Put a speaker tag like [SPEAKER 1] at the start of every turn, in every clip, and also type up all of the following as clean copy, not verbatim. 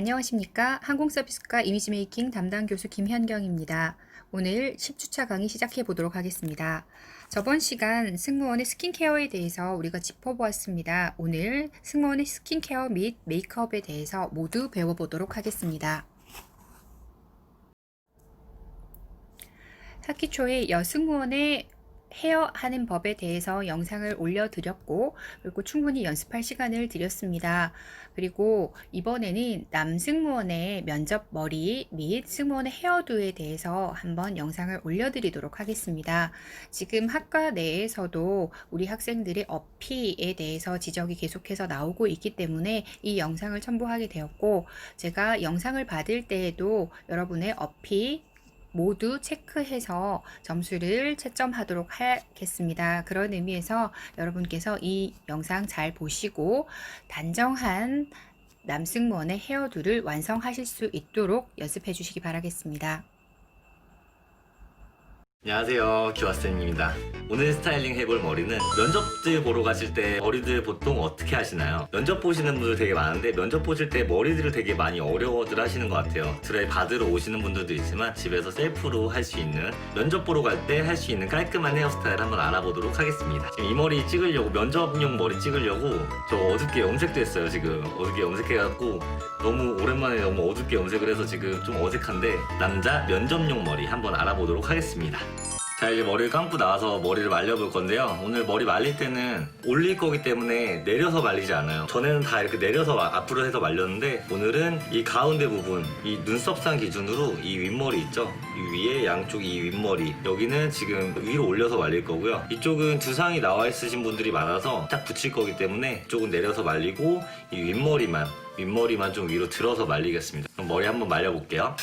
[SPEAKER 1] 안녕하십니까. 항공서비스과 이미지 메이킹 담당 교수 김현경입니다. 오늘 10주차 강의 시작해 보도록 하겠습니다. 저번 시간 승무원의 스킨케어에 대해서 우리가 짚어보았습니다. 오늘 승무원의 스킨케어 및 메이크업에 대해서 모두 배워보도록 하겠습니다. 학기 초에 여승무원의 헤어 하는 법에 대해서 영상을 올려드렸고, 그리고 충분히 연습할 시간을 드렸습니다. 그리고 이번에는 남승무원의 면접 머리 및 승무원의 헤어도에 대해서 한번 영상을 올려드리도록 하겠습니다. 지금 학과 내에서도 우리 학생들의 어피에 대해서 지적이 계속해서 나오고 있기 때문에 이 영상을 첨부하게 되었고, 제가 영상을 받을 때에도 여러분의 어피 모두 체크해서 점수를 채점하도록 하겠습니다. 그런 의미에서 여러분께서 이 영상 잘 보시고 단정한 남승무원의 헤어도를 완성하실 수 있도록 연습해 주시기 바라겠습니다.
[SPEAKER 2] 안녕하세요, 기화쌤입니다. 오늘 스타일링 해볼 머리는 면접들 보러 가실 때 머리들 보통 어떻게 하시나요? 면접 보시는 분들 되게 많은데 면접 보실 때 머리들을 되게 많이 어려워들 하시는 것 같아요. 드라이 받으러 오시는 분들도 있지만 집에서 셀프로 할 수 있는, 면접 보러 갈 때 할 수 있는 깔끔한 헤어스타일 한번 알아보도록 하겠습니다. 지금 이 머리 찍으려고, 면접용 머리 찍으려고 저 어둡게 염색도 했어요. 지금 어둡게 염색해갖고 너무 오랜만에 너무 어둡게 염색을 해서 지금 좀 어색한데, 남자 면접용 머리 한번 알아보도록 하겠습니다. 자, 이제 머리를 감고 나와서 머리를 말려볼 건데요. 오늘 머리 말릴 때는 올릴 거기 때문에 내려서 말리지 않아요. 전에는 다 이렇게 내려서 앞으로 해서 말렸는데, 오늘은 이 가운데 부분, 이 눈썹상 기준으로 이 윗머리 있죠? 이 위에 양쪽 이 윗머리, 여기는 지금 위로 올려서 말릴 거고요. 이쪽은 두상이 나와 있으신 분들이 많아서 딱 붙일 거기 때문에 이쪽은 내려서 말리고, 이 윗머리만 좀 위로 들어서 말리겠습니다. 그럼 머리 한번 말려볼게요.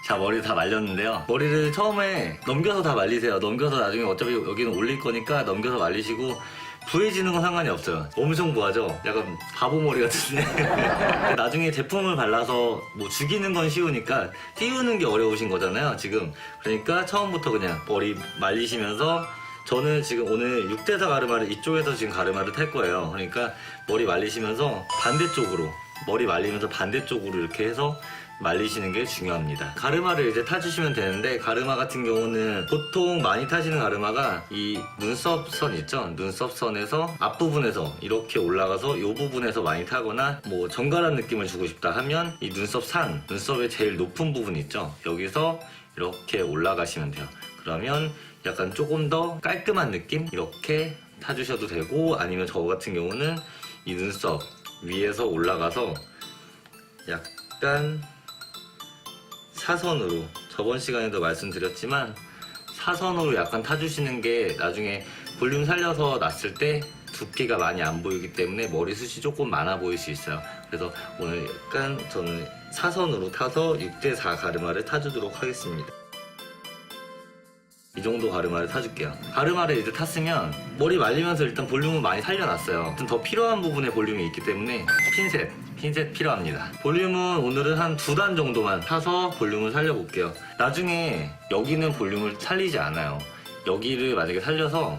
[SPEAKER 2] 자, 머리 다 말렸는데요. 머리를 처음에 넘겨서 다 말리세요. 넘겨서 나중에 어차피 여기는 올릴 거니까 넘겨서 말리시고, 부해지는 건 상관이 없어요. 엄청 부하죠? 약간 바보 머리 같은데. 나중에 제품을 발라서 뭐 죽이는 건 쉬우니까 띄우는 게 어려우신 거잖아요, 지금. 그러니까 처음부터 그냥 머리 말리시면서, 저는 지금 오늘 6대4 가르마를 이쪽에서 지금 가르마를 탈 거예요. 그러니까 머리 말리시면서 반대쪽으로, 머리 말리면서 반대쪽으로 이렇게 해서 말리시는 게 중요합니다. 가르마를 이제 타주시면 되는데, 가르마 같은 경우는 보통 많이 타시는 가르마가 이 눈썹선 있죠? 눈썹선에서 앞부분에서 이렇게 올라가서 이 부분에서 많이 타거나, 뭐 정갈한 느낌을 주고 싶다 하면 이 눈썹 눈썹의 제일 높은 부분 있죠? 여기서 이렇게 올라가시면 돼요. 그러면 약간 조금 더 깔끔한 느낌? 이렇게 타주셔도 되고, 아니면 저 같은 경우는 이 눈썹 위에서 올라가서 약간 사선으로, 저번 시간에도 말씀드렸지만 사선으로 약간 타주시는 게 나중에 볼륨 살려서 놨을 때 두피가 많이 안 보이기 때문에 머리숱이 조금 많아 보일 수 있어요. 그래서 오늘 약간 저는 사선으로 타서 6대4 가르마를 타주도록 하겠습니다. 이 정도 가르마를 타줄게요. 가르마를 이제 탔으면 머리 말리면서 일단 볼륨은 많이 살려놨어요. 좀 더 필요한 부분에 볼륨이 있기 때문에 핀셋 필요합니다. 볼륨은 오늘은 한 2단 정도만 타서 볼륨을 살려볼게요. 나중에 여기는 볼륨을 살리지 않아요. 여기를 만약에 살려서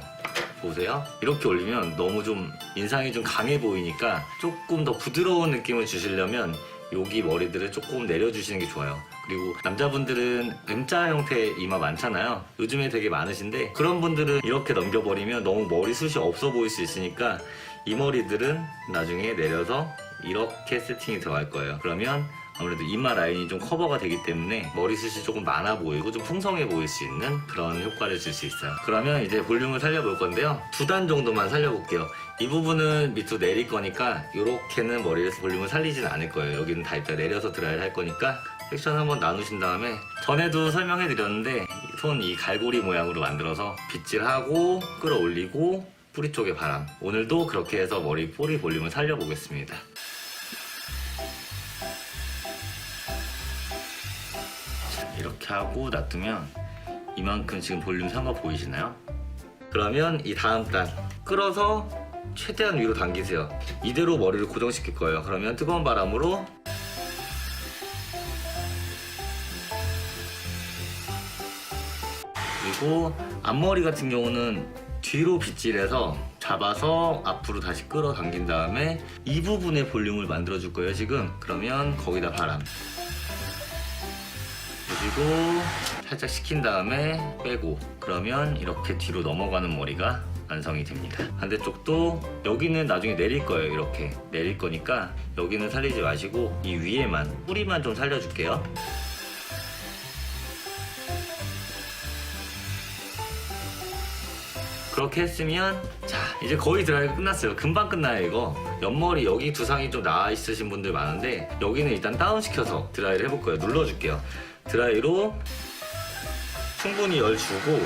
[SPEAKER 2] 보세요. 이렇게 올리면 너무 좀 인상이 좀 강해 보이니까 조금 더 부드러운 느낌을 주시려면 여기 머리들을 조금 내려주시는 게 좋아요. 그리고 남자분들은 M자 형태 이마 많잖아요. 요즘에 되게 많으신데, 그런 분들은 이렇게 넘겨버리면 너무 머리숱이 없어 보일 수 있으니까 이 머리들은 나중에 내려서 이렇게 세팅이 들어갈 거예요. 그러면 아무래도 이마 라인이 좀 커버가 되기 때문에 머리숱이 조금 많아 보이고 좀 풍성해 보일 수 있는 그런 효과를 줄 수 있어요. 그러면 이제 볼륨을 살려볼 건데요. 2단 정도만 살려볼게요. 이 부분은 밑으로 내릴 거니까 이렇게는 머리에서 볼륨을 살리진 않을 거예요. 여기는 다 이따 내려서 드라이를 할 거니까 섹션 한번 나누신 다음에, 전에도 설명해 드렸는데 손 이 갈고리 모양으로 만들어서 빗질하고 끌어올리고 뿌리 쪽에 바람, 오늘도 그렇게 해서 머리 뿌리 볼륨을 살려보겠습니다. 자, 이렇게 하고 놔두면 이만큼 지금 볼륨 산 거 보이시나요? 그러면 이 다음 단 끌어서 최대한 위로 당기세요. 이대로 머리를 고정시킬 거예요. 그러면 뜨거운 바람으로 그리고 앞머리 같은 경우는 뒤로 빗질해서 잡아서 앞으로 다시 끌어당긴 다음에 이 부분의 볼륨을 만들어 줄 거예요 지금. 그러면 거기다 바람 그리고 살짝 식힌 다음에 빼고, 그러면 이렇게 뒤로 넘어가는 머리가 완성이 됩니다. 반대쪽도 여기는 나중에 내릴 거예요. 이렇게 내릴 거니까 여기는 살리지 마시고 이 위에만, 뿌리만 좀 살려줄게요. 그렇게 했으면 자 이제 거의 드라이가 끝났어요. 금방 끝나요 이거. 옆머리 여기 두상이 좀 나와 있으신 분들 많은데 여기는 일단 다운시켜서 드라이를 해볼 거예요. 눌러줄게요. 드라이로 충분히 열 주고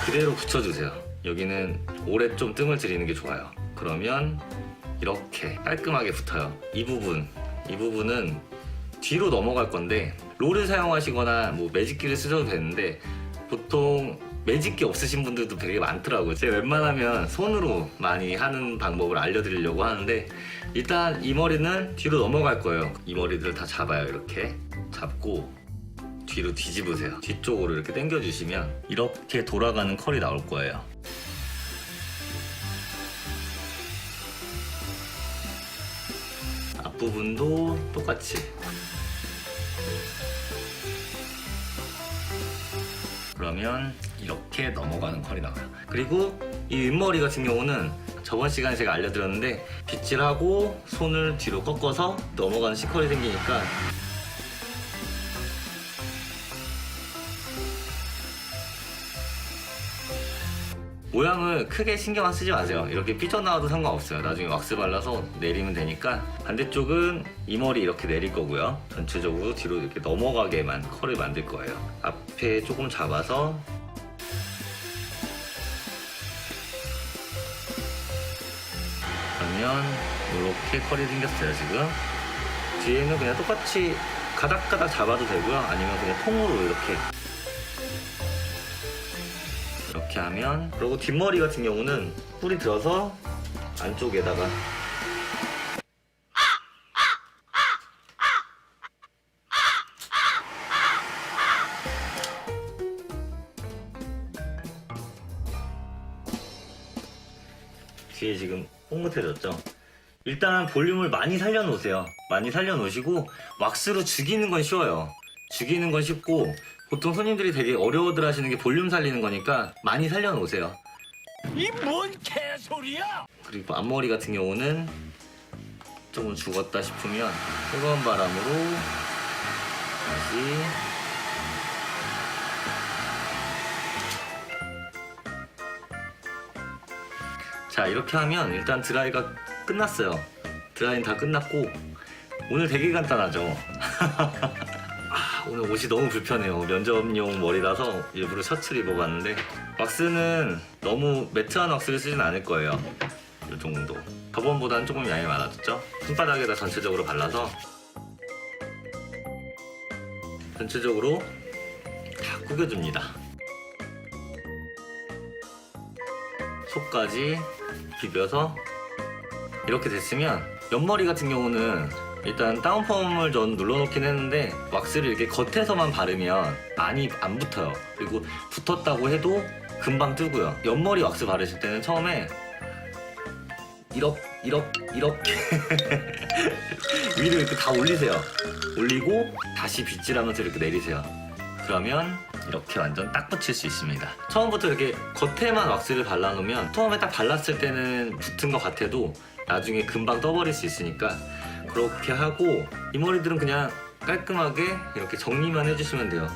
[SPEAKER 2] 그대로 붙여주세요. 여기는 오래 좀 뜸을 들이는 게 좋아요. 그러면 이렇게 깔끔하게 붙어요. 이 부분은 뒤로 넘어갈 건데 롤을 사용하시거나 뭐 매직기를 쓰셔도 되는데 보통 매직기 없으신 분들도 되게 많더라고요. 제가 웬만하면 손으로 많이 하는 방법을 알려드리려고 하는데 일단 이 머리는 뒤로 넘어갈 거예요. 이 머리들을 다 잡아요. 이렇게 잡고 뒤로 뒤집으세요. 뒤쪽으로 이렇게 당겨주시면 이렇게 돌아가는 컬이 나올 거예요. 앞부분도 똑같이. 그러면 이렇게 넘어가는 컬이 나와요. 그리고 이 윗머리 같은 경우는 저번 시간에 제가 알려드렸는데 빗질하고 손을 뒤로 꺾어서 넘어가는 C컬이 생기니까 모양을 크게 신경 쓰지 마세요. 이렇게 삐져나와도 상관없어요. 나중에 왁스 발라서 내리면 되니까. 반대쪽은 이 머리 이렇게 내릴 거고요. 전체적으로 뒤로 이렇게 넘어가게만 컬을 만들 거예요. 앞에 조금 잡아서 그러면 이렇게 컬이 생겼어요 지금. 뒤에는 그냥 똑같이 가닥가닥 잡아도 되고요. 아니면 그냥 통으로 이렇게 하면. 그리고 뒷머리 같은 경우는 뿌리 들어서 안쪽에다가 뒤에 지금 뽕긋해졌죠? 일단 볼륨을 많이 살려놓으세요. 많이 살려놓으시고 왁스로 죽이는 건 쉬워요. 죽이는 건 쉽고 보통 손님들이 되게 어려워들 하시는 게 볼륨 살리는 거니까 많이 살려놓으세요.
[SPEAKER 3] 이 뭔 개소리야!
[SPEAKER 2] 그리고 앞머리 같은 경우는 조금 죽었다 싶으면 뜨거운 바람으로 다시 자 이렇게 하면 일단 드라이가 끝났어요. 드라이는 다 끝났고 오늘 되게 간단하죠. 오늘 옷이 너무 불편해요. 면접용 머리라서 일부러 셔츠를 입어봤는데 왁스는 너무 매트한 왁스를 쓰진 않을 거예요. 이 정도. 저번보다는 조금 양이 많아졌죠? 손바닥에다 전체적으로 발라서 전체적으로 다 구겨줍니다. 속까지 비벼서 이렇게 됐으면 옆머리 같은 경우는 일단 다운펌을 전 눌러놓긴 했는데 왁스를 이렇게 겉에서만 바르면 많이 안 붙어요. 그리고 붙었다고 해도 금방 뜨고요. 옆머리 왁스 바르실 때는 처음에 이렇게 위로 이렇게 다 올리세요. 올리고 다시 빗질하면서 이렇게 내리세요. 그러면 이렇게 완전 딱 붙일 수 있습니다. 처음부터 이렇게 겉에만 왁스를 발라놓으면 처음에 딱 발랐을 때는 붙은 것 같아도 나중에 금방 떠버릴 수 있으니까 그렇게 하고 이 머리들은 그냥 깔끔하게 이렇게 정리만 해주시면 돼요.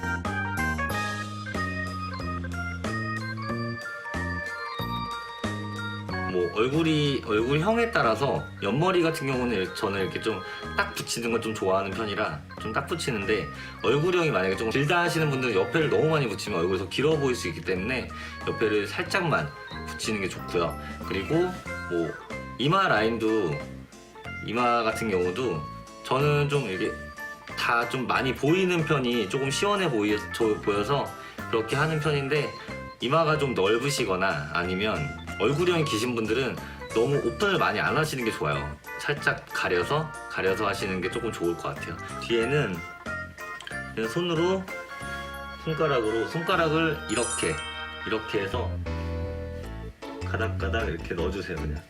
[SPEAKER 2] 뭐 얼굴형에 따라서 옆머리 같은 경우는 저는 이렇게 좀 딱 붙이는 걸 좀 좋아하는 편이라 좀 딱 붙이는데 얼굴형이 만약에 좀 길다 하시는 분들은 옆에를 너무 많이 붙이면 얼굴이 더 길어 보일 수 있기 때문에 옆에를 살짝만 붙이는 게 좋고요. 그리고 뭐 이마 라인도 이마 같은 경우도 저는 좀 이게 다 좀 많이 보이는 편이 조금 시원해 보여서 그렇게 하는 편인데 이마가 좀 넓으시거나 아니면 얼굴형이 기신 분들은 너무 오픈을 많이 안 하시는 게 좋아요. 살짝 가려서 하시는 게 조금 좋을 것 같아요. 뒤에는 그냥 손가락을 이렇게 해서 가닥가닥 이렇게 넣어주세요. 그냥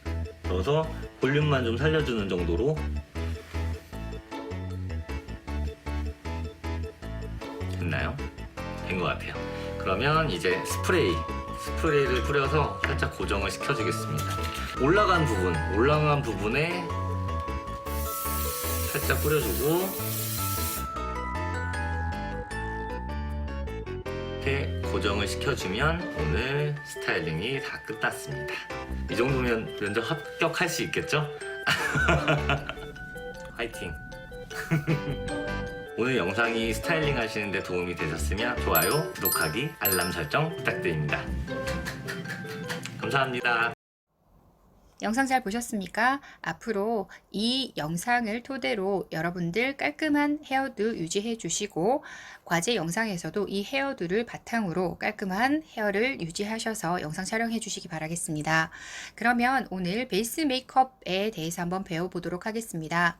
[SPEAKER 2] 넣어서 볼륨만 좀 살려주는 정도로. 됐나요? 된 것 같아요. 그러면 이제 스프레이를 뿌려서 살짝 고정을 시켜주겠습니다. 올라간 부분에 살짝 뿌려주고 이렇게 고정을 시켜주면 오늘 스타일링이 다 끝났습니다. 이 정도면 면접 합격할 수 있겠죠? 화이팅! 오늘 영상이 스타일링 하시는데 도움이 되셨으면 좋아요, 구독하기, 알람 설정 부탁드립니다. 감사합니다.
[SPEAKER 1] 영상 잘 보셨습니까? 앞으로 이 영상을 토대로 여러분들 깔끔한 헤어도 유지해 주시고 과제 영상에서도 이 헤어도를 바탕으로 깔끔한 헤어를 유지하셔서 영상 촬영해 주시기 바라겠습니다. 그러면 오늘 베이스 메이크업에 대해서 한번 배워보도록 하겠습니다.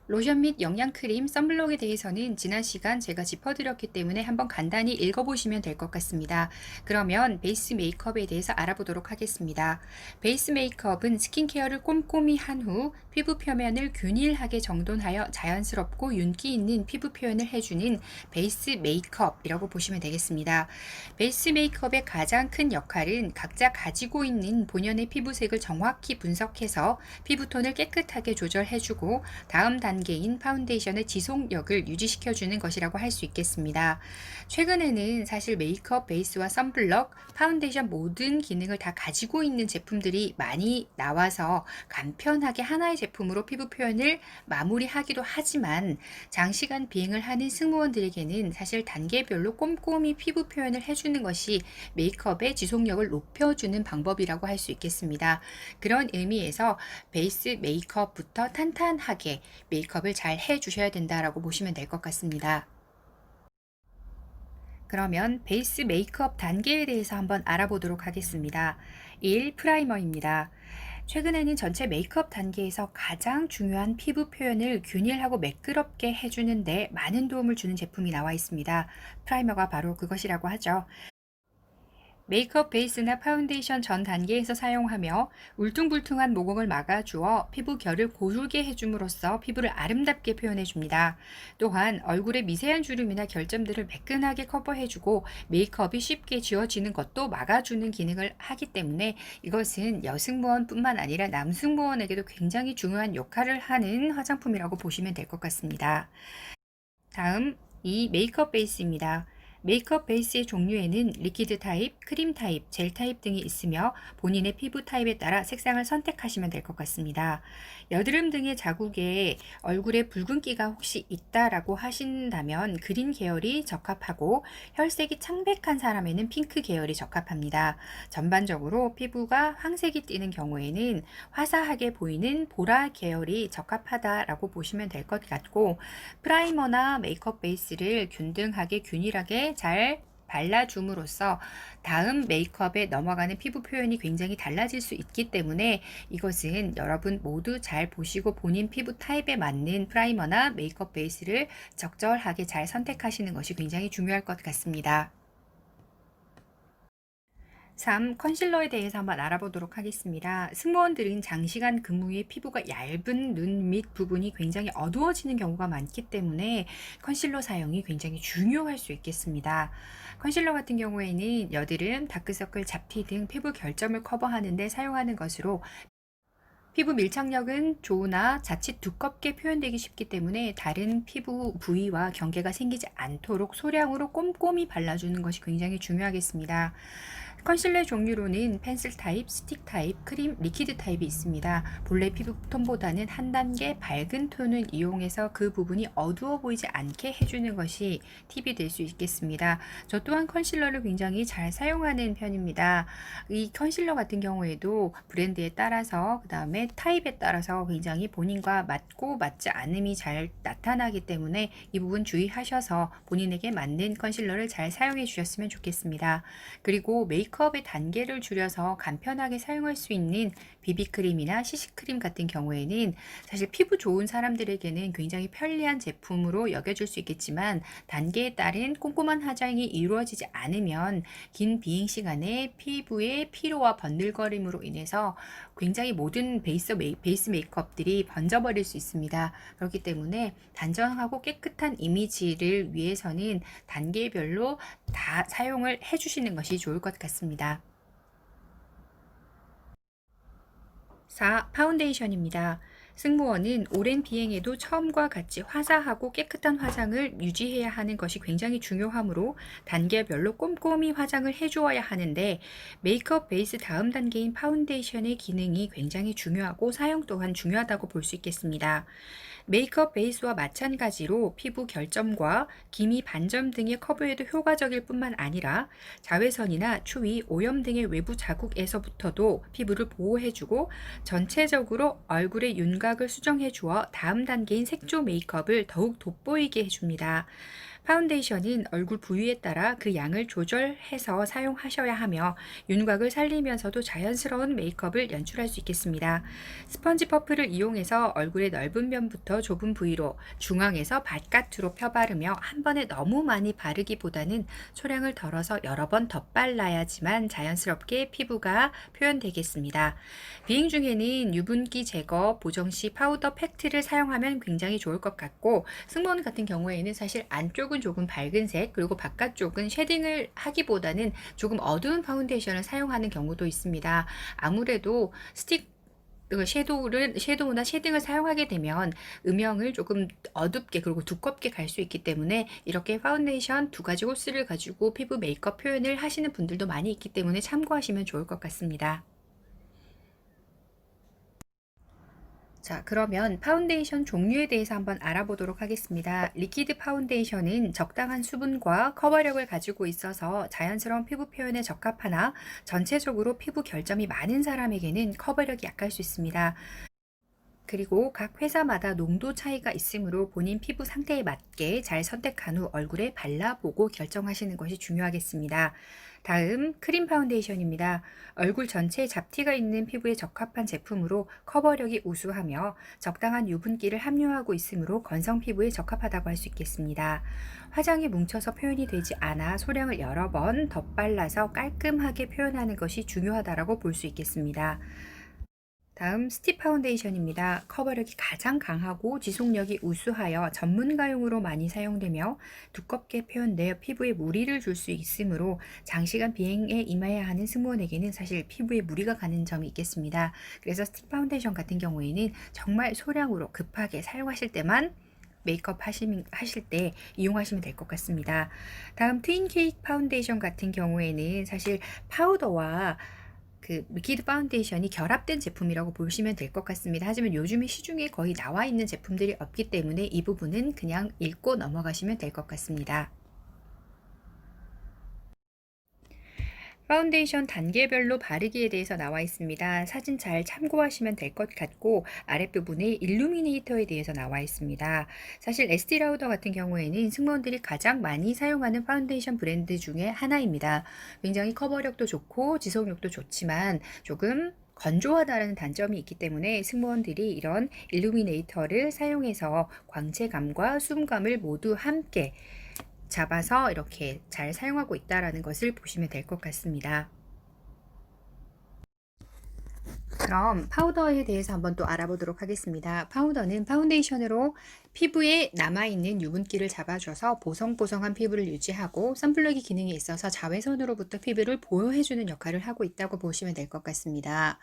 [SPEAKER 1] 로션 및 영양크림, 선블록에 대해서는 지난 시간 제가 짚어드렸기 때문에 한번 간단히 읽어보시면 될 것 같습니다. 그러면 베이스 메이크업에 대해서 알아보도록 하겠습니다. 베이스 메이크업은 스킨케어를 꼼꼼히 한 후 피부 표면을 균일하게 정돈하여 자연스럽고 윤기 있는 피부 표현을 해주는 베이스 메이크업이라고 보시면 되겠습니다. 베이스 메이크업의 가장 큰 역할은 각자 가지고 있는 본연의 피부색을 정확히 분석해서 피부톤을 깨끗하게 조절해주고 다음 단계인 파운데이션의 지속력을 유지시켜주는 것이라고 할 수 있겠습니다. 최근에는 사실 메이크업 베이스와 선블럭, 파운데이션 모든 기능을 다 가지고 있는 제품들이 많이 나와서 간편하게 하나의 제품으로 피부 표현을 마무리하기도 하지만 장시간 비행을 하는 승무원들에게는 사실 단계별로 꼼꼼히 피부 표현을 해주는 것이 메이크업의 지속력을 높여주는 방법이라고 할 수 있겠습니다. 그런 의미에서 베이스 메이크업부터 탄탄하게 메이크업을 잘 해주셔야 된다라고 보시면 될 것 같습니다. 그러면 베이스 메이크업 단계에 대해서 한번 알아보도록 하겠습니다. 1. 프라이머입니다. 최근에는 전체 메이크업 단계에서 가장 중요한 피부 표현을 균일하고 매끄럽게 해주는데 많은 도움을 주는 제품이 나와 있습니다. 프라이머가 바로 그것이라고 하죠. 메이크업 베이스나 파운데이션 전 단계에서 사용하며 울퉁불퉁한 모공을 막아주어 피부 결을 고르게 해줌으로써 피부를 아름답게 표현해줍니다. 또한 얼굴의 미세한 주름이나 결점들을 매끈하게 커버해주고 메이크업이 쉽게 지워지는 것도 막아주는 기능을 하기 때문에 이것은 여승무원뿐만 아니라 남승무원에게도 굉장히 중요한 역할을 하는 화장품이라고 보시면 될 것 같습니다. 다음, 이 메이크업 베이스입니다. 메이크업 베이스의 종류에는 리퀴드 타입, 크림 타입, 젤 타입 등이 있으며 본인의 피부 타입에 따라 색상을 선택하시면 될 것 같습니다. 여드름 등의 자국에 얼굴에 붉은기가 혹시 있다라고 하신다면 그린 계열이 적합하고 혈색이 창백한 사람에는 핑크 계열이 적합합니다. 전반적으로 피부가 황색이 띠는 경우에는 화사하게 보이는 보라 계열이 적합하다라고 보시면 될 것 같고 프라이머나 메이크업 베이스를 균등하게 균일하게 잘 발라줌으로써 다음 메이크업에 넘어가는 피부 표현이 굉장히 달라질 수 있기 때문에 이것은 여러분 모두 잘 보시고 본인 피부 타입에 맞는 프라이머나 메이크업 베이스를 적절하게 잘 선택하시는 것이 굉장히 중요할 것 같습니다. 3. 컨실러에 대해서 한번 알아보도록 하겠습니다. 승무원들은 장시간 근무 후에 피부가 얇은 눈 밑 부분이 굉장히 어두워지는 경우가 많기 때문에 컨실러 사용이 굉장히 중요할 수 있겠습니다. 컨실러 같은 경우에는 여드름, 다크서클, 잡티 등 피부 결점을 커버하는 데 사용하는 것으로 피부 밀착력은 좋으나 자칫 두껍게 표현되기 쉽기 때문에 다른 피부 부위와 경계가 생기지 않도록 소량으로 꼼꼼히 발라주는 것이 굉장히 중요하겠습니다. 컨실러 종류로는 펜슬 타입, 스틱 타입, 크림, 리퀴드 타입이 있습니다. 본래 피부톤보다는 한 단계 밝은 톤을 이용해서 그 부분이 어두워 보이지 않게 해주는 것이 팁이 될 수 있겠습니다. 저 또한 컨실러를 굉장히 잘 사용하는 편입니다. 이 컨실러 같은 경우에도 브랜드에 따라서 그 다음에 타입에 따라서 굉장히 본인과 맞고 맞지 않음이 잘 나타나기 때문에 이 부분 주의하셔서 본인에게 맞는 컨실러를 잘 사용해 주셨으면 좋겠습니다. 그리고 메이크업의 단계를 줄여서 간편하게 사용할 수 있는 비비크림이나 CC크림 같은 경우에는 사실 피부 좋은 사람들에게는 굉장히 편리한 제품으로 여겨질 수 있겠지만 단계에 따른 꼼꼼한 화장이 이루어지지 않으면 긴 비행 시간에 피부의 피로와 번들거림으로 인해서 굉장히 모든 베이스 메이크업들이 번져버릴 수 있습니다. 그렇기 때문에 단정하고 깨끗한 이미지를 위해서는 단계별로 다 사용을 해주시는 것이 좋을 것 같습니다. 4. 파운데이션입니다. 승무원은 오랜 비행에도 처음과 같이 화사하고 깨끗한 화장을 유지해야 하는 것이 굉장히 중요하므로 단계별로 꼼꼼히 화장을 해주어야 하는데 메이크업 베이스 다음 단계인 파운데이션의 기능이 굉장히 중요하고 사용 또한 중요하다고 볼 수 있겠습니다. 메이크업 베이스와 마찬가지로 피부 결점과 기미 반점 등의 커버에도 효과적일 뿐만 아니라 자외선이나 추위, 오염 등의 외부 자국에서부터도 피부를 보호해주고 전체적으로 얼굴의 윤곽을 수정해 주어 다음 단계인 색조 메이크업을 더욱 돋보이게 해줍니다. 파운데이션은 얼굴 부위에 따라 그 양을 조절해서 사용하셔야 하며 윤곽을 살리면서도 자연스러운 메이크업을 연출할 수 있겠습니다. 스펀지 퍼프를 이용해서 얼굴의 넓은 면부터 좁은 부위로 중앙에서 바깥으로 펴바르며 한 번에 너무 많이 바르기보다는 소량을 덜어서 여러 번 덧발라야지만 자연스럽게 피부가 표현되겠습니다. 비행 중에는 유분기 제거, 보정 시 파우더 팩트를 사용하면 굉장히 좋을 것 같고 승무원 같은 경우에는 사실 안쪽은 조금 밝은색 그리고 바깥쪽은 쉐딩을 하기보다는 조금 어두운 파운데이션을 사용하는 경우도 있습니다. 아무래도 섀도우나 쉐딩을 사용하게 되면 음영을 조금 어둡게 그리고 두껍게 갈 수 있기 때문에 이렇게 파운데이션 두 가지 호스를 가지고 피부 메이크업 표현을 하시는 분들도 많이 있기 때문에 참고하시면 좋을 것 같습니다. 자, 그러면 파운데이션 종류에 대해서 한번 알아보도록 하겠습니다. 리퀴드 파운데이션은 적당한 수분과 커버력을 가지고 있어서 자연스러운 피부 표현에 적합하나 전체적으로 피부 결점이 많은 사람에게는 커버력이 약할 수 있습니다. 그리고 각 회사마다 농도 차이가 있으므로 본인 피부 상태에 맞게 잘 선택한 후 얼굴에 발라보고 결정하시는 것이 중요하겠습니다. 다음 크림 파운데이션입니다. 얼굴 전체에 잡티가 있는 피부에 적합한 제품으로 커버력이 우수하며 적당한 유분기를 함유하고 있으므로 건성 피부에 적합하다고 할 수 있겠습니다. 화장이 뭉쳐서 표현이 되지 않아 소량을 여러 번 덧발라서 깔끔하게 표현하는 것이 중요하다고 볼 수 있겠습니다. 다음 스틱 파운데이션입니다. 커버력이 가장 강하고 지속력이 우수하여 전문가용으로 많이 사용되며 두껍게 표현되어 피부에 무리를 줄 수 있으므로 장시간 비행에 임해야 하는 승무원에게는 사실 피부에 무리가 가는 점이 있겠습니다. 그래서 스틱 파운데이션 같은 경우에는 정말 소량으로 급하게 사용하실 때만 메이크업 하실 때 이용하시면 될 것 같습니다. 다음 트윈 케이크 파운데이션 같은 경우에는 사실 파우더와 리퀴드 파운데이션이 결합된 제품이라고 보시면 될 것 같습니다. 하지만 요즘에 시중에 거의 나와 있는 제품들이 없기 때문에 이 부분은 그냥 읽고 넘어가시면 될 것 같습니다. 파운데이션 단계별로 바르기에 대해서 나와 있습니다. 사진 잘 참고하시면 될 것 같고 아랫부분에 일루미네이터에 대해서 나와 있습니다. 사실 에스티 라우더 같은 경우에는 승무원들이 가장 많이 사용하는 파운데이션 브랜드 중에 하나입니다. 굉장히 커버력도 좋고 지속력도 좋지만 조금 건조하다는 단점이 있기 때문에 승무원들이 이런 일루미네이터를 사용해서 광채감과 수분감을 모두 함께 잡아서 이렇게 잘 사용하고 있다는 것을 보시면 될 것 같습니다. 그럼 파우더에 대해서 한번 또 알아보도록 하겠습니다. 파우더는 파운데이션으로 피부에 남아있는 유분기를 잡아줘서 보송보송한 피부를 유지하고 선블럭이 기능이 있어서 자외선으로부터 피부를 보호해주는 역할을 하고 있다고 보시면 될 것 같습니다.